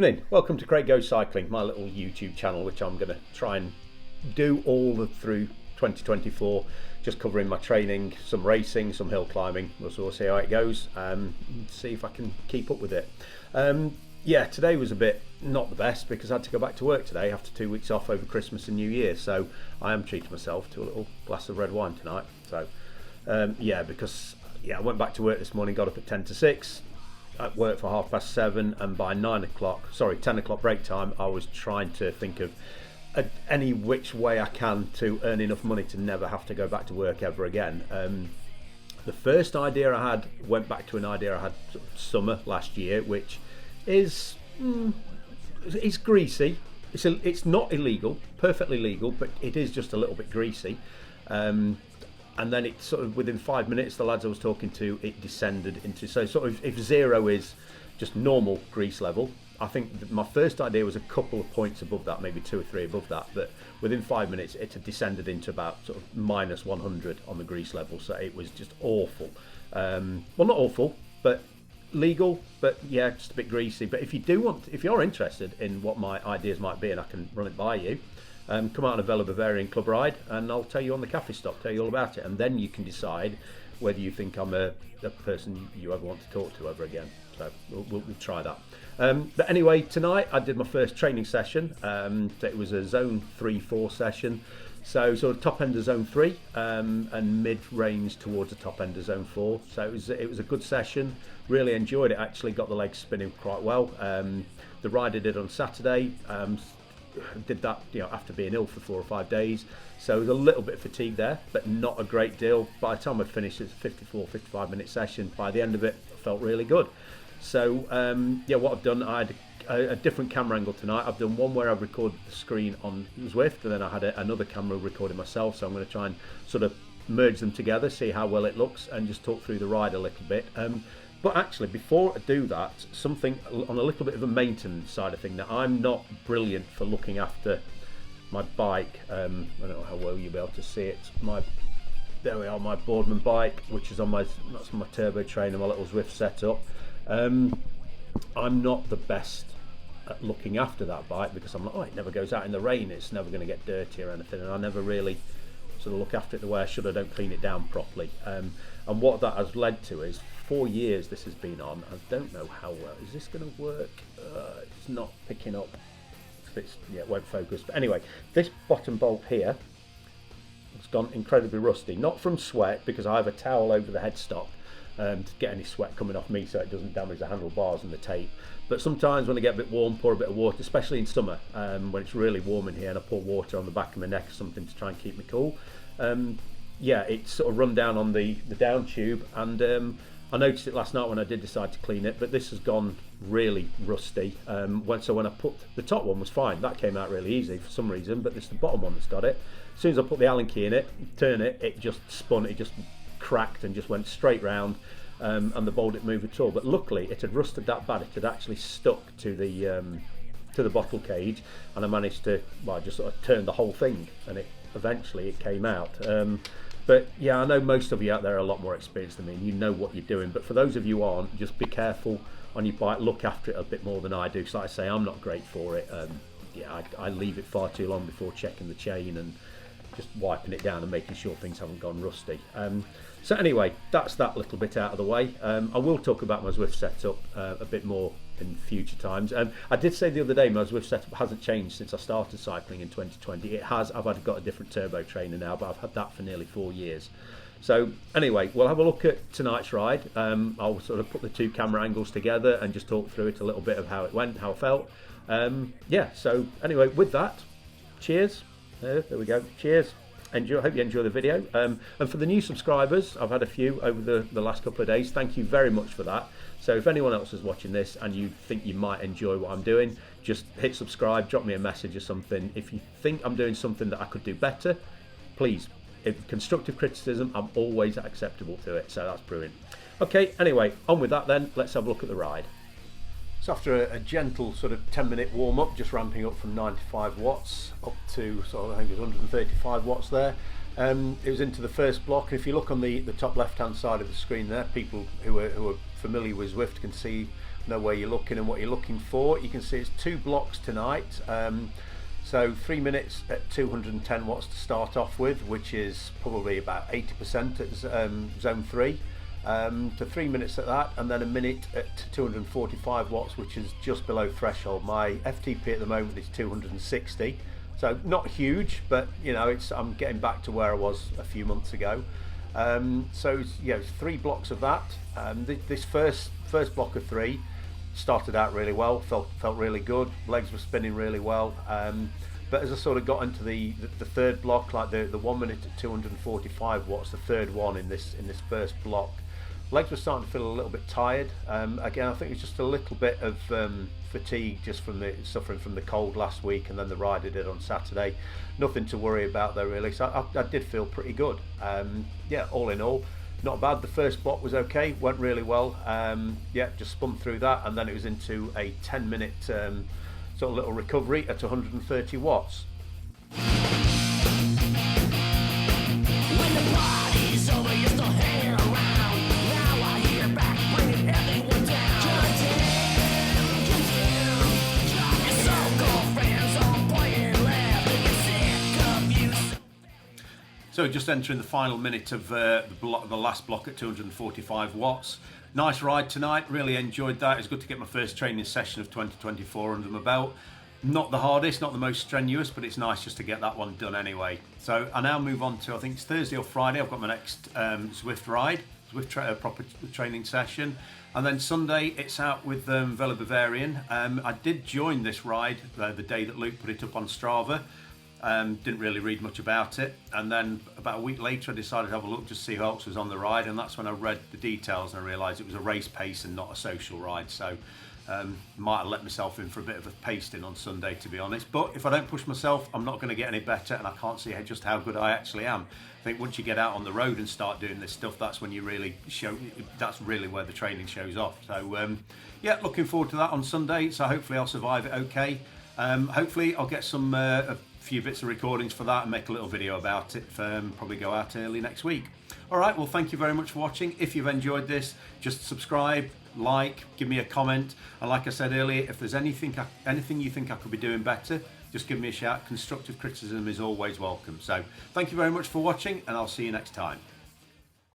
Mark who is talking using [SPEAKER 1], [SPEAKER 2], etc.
[SPEAKER 1] Evening, welcome to Craig Goes Cycling, my little YouTube channel, which I'm going to try and do through 2024, just covering my training, some racing, some hill climbing. We'll see how it goes, see if I can keep up with it. Yeah, today was a bit not the best because I had to go back to work today after 2 weeks off over Christmas and New Year, so I am treating myself to a little glass of red wine tonight. So I went back to work this morning, got up at 10 to 6, at work for 7:30, and by 10 o'clock break time, I was trying to think of any which way I can to earn enough money to never have to go back to work ever again. The first idea I had went back to an idea I had summer last year, which is it's greasy. It's not illegal, perfectly legal, but it is just a little bit greasy. And then it sort of within 5 minutes, the lads I was talking to, it descended into, so sort of if 0 is just normal grease level, I think my first idea was a couple of points above that, maybe 2 or 3 above that, but within 5 minutes it had descended into about sort of minus 100 on the grease level, so it was just awful. Well, not awful, but legal, but yeah, just a bit greasy. But if you're interested in what my ideas might be and I can run it by you, come out on a Vela Bavarian club ride and I'll tell you on the cafe stop, tell you all about it, and then you can decide whether you think I'm a person you ever want to talk to ever again. So we'll try that. But anyway, tonight I did my first training session. It was a zone 3-4 session, so sort of top end of zone 3 and mid range towards the top end of zone 4. So it was a good session. Really enjoyed it. Actually got the legs spinning quite well. The ride I did on Saturday, did that after being ill for 4 or 5 days, so there was a little bit of fatigue there, but not a great deal. By the time I finished, it's a 55 minute session. By the end of it, I felt really good. So what I've done, I had a different camera angle tonight. I've done one where I've recorded the screen on Zwift, and then I had another camera recording myself, so I'm going to try and sort of merge them together, see how well it looks, and just talk through the ride a little bit. But actually, before I do that, something on a little bit of a maintenance side of thing. Now, I'm not brilliant for looking after my bike. I don't know how well you'll be able to see it. There we are, my Boardman bike, which is that's my turbo trainer, my little Zwift setup. I'm not the best at looking after that bike because I'm like, it never goes out in the rain, it's never going to get dirty or anything, and I never really sort of look after it the way I should. I don't clean it down properly. And what that has led to is 4 years this has been on. I don't know how well. Is this going to work? It's not picking up. It won't focus. But anyway, this bottom bolt here has gone incredibly rusty. Not from sweat, because I have a towel over the headstock to get any sweat coming off me so it doesn't damage the handlebars and the tape. But sometimes when I get a bit warm, pour a bit of water, especially in summer, when it's really warm in here, and I pour water on the back of my neck or something to try and keep me cool. It's sort of run down on the down tube, and I noticed it last night when I did decide to clean it, but this has gone really rusty. So when I put the top one was fine, that came out really easy for some reason, but it's the bottom one that's got it. As soon as I put the Allen key in it, turn it, it just spun, it just cracked and just went straight round, and the bolt didn't move at all. But luckily it had rusted that bad, it had actually stuck to the bottle cage, and I managed to just sort of turn the whole thing, and eventually it came out. But yeah, I know most of you out there are a lot more experienced than me, and you know what you're doing. But for those of you who aren't, just be careful on your bike, look after it a bit more than I do. Because like I say, I'm not great for it. I leave it far too long before checking the chain and just wiping it down and making sure things haven't gone rusty. So anyway, that's that little bit out of the way. I will talk about my Zwift setup a bit more in future times. I did say the other day my Zwift setup hasn't changed since I started cycling in 2020. It has. I've got a different turbo trainer now, but I've had that for nearly 4 years. So anyway, we'll have a look at tonight's ride. I'll sort of put the 2 camera angles together and just talk through it a little bit of how it went, how I felt. So anyway, with that, cheers. There we go. Cheers. Enjoy. Hope you enjoy the video. And for the new subscribers, I've had a few over the last couple of days. Thank you very much for that. So if anyone else is watching this and you think you might enjoy what I'm doing, just hit subscribe, drop me a message or something. If you think I'm doing something that I could do better, please. If constructive criticism, I'm always acceptable to it. So that's brilliant. Okay, anyway, on with that then. Let's have a look at the ride. So after a gentle sort of 10-minute warm-up, just ramping up from 95 watts up to sort of, I think it was 135 watts there. It was into the first block, and if you look on the top left-hand side of the screen there, people who are familiar with Zwift can see know where you're looking and what you're looking for. You can see it's 2 blocks tonight. So 3 minutes at 210 watts to start off with, which is probably about 80% at zone 3. To 3 minutes at that, and then a minute at 245 watts, which is just below threshold. My FTP at the moment is 260, so not huge, but I'm getting back to where I was a few months ago. So it's 3 blocks of that. This first block of 3 started out really well, felt really good, legs were spinning really well, but as I sort of got into the third block, like the 1 minute at 245 watts, the third one in this first block, legs were starting to feel a little bit tired. Again, I think it's just a little bit of fatigue just from suffering from the cold last week, and then the ride I did on Saturday. Nothing to worry about though, really. So I did feel pretty good. All in all, not bad. The first block was okay, went really well. Just spun through that, and then it was into a 10-minute sort of little recovery at 130 watts.
[SPEAKER 2] When the party's over, you're still hanging around. Now I hear back, bringing everyone down. Get down. Your so-called friends all playing left, and you're sick of you.
[SPEAKER 1] So just entering the final minute of the last block at 245 watts. Nice ride tonight, really enjoyed that. It's good to get my first training session of 2024 under my belt. Not the hardest, not the most strenuous, but it's nice just to get that one done anyway. So I now move on to, I think it's Thursday or Friday, I've got my next Zwift ride, proper training session. And then Sunday it's out with Vela Bavarian. I did join this ride the day that Luke put it up on Strava. Didn't really read much about it, and then about a week later I decided to have a look just to see who else was on the ride, and that's when I read the details and I realised it was a race pace and not a social ride. So might have let myself in for a bit of a pasting on Sunday, to be honest. But if I don't push myself, I'm not going to get any better, and I can't see just how good I actually am. I think once you get out on the road and start doing this stuff, that's when you really show. That's really where the training shows off. So looking forward to that on Sunday. So hopefully I'll survive it okay. Hopefully I'll get some a few bits of recordings for that and make a little video about it. Probably go out early next week. All right, well, thank you very much for watching. If you've enjoyed this, just subscribe, like, give me a comment, and like I said earlier, if there's anything you think I could be doing better, just give me a shout. Constructive criticism is always welcome. So thank you very much for watching, and I'll see you next time.